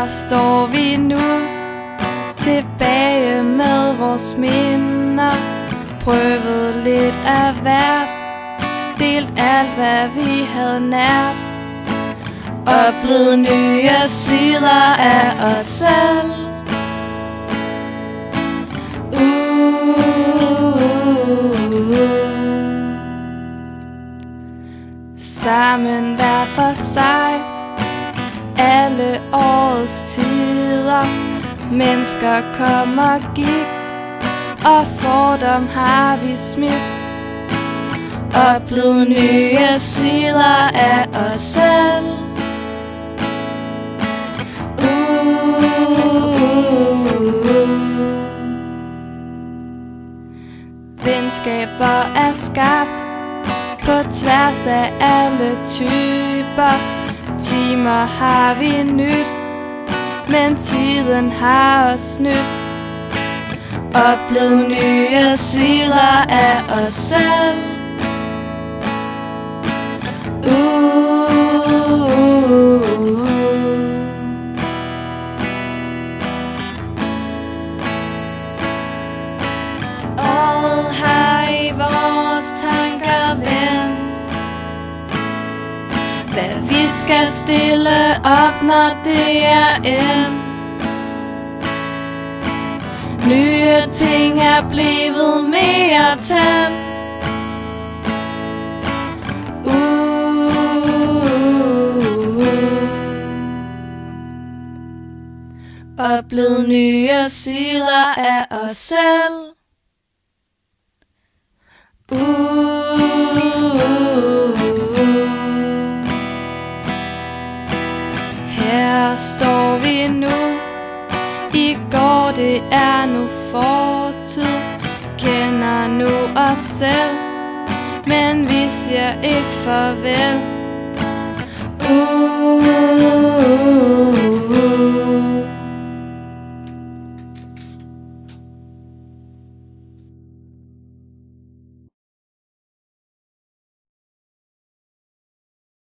Her står vi nu, tilbage med vores minder. Prøvet lidt af hvert, delt alt hvad vi havde nært. Oplevet nye sider af os selv. Sammen hver for sig, alle årets tider. Mennesker kom og gik, og fordom har vi smidt. Oplevet nye sider af os selv. Venskaber er skabt på tværs af alle typer. Timer har vi nyt, men tiden har os snydt. Oplevet nye sider af os selv. Året har i vores tanker vendt, hvad vi skal stille op, når det er endt. Nye ting er blevet mere tændt. Oplevet nye sider af os selv. Her står vi nu. I går, det er nu fortid. Kender nu os selv, men vi siger ikke farvel.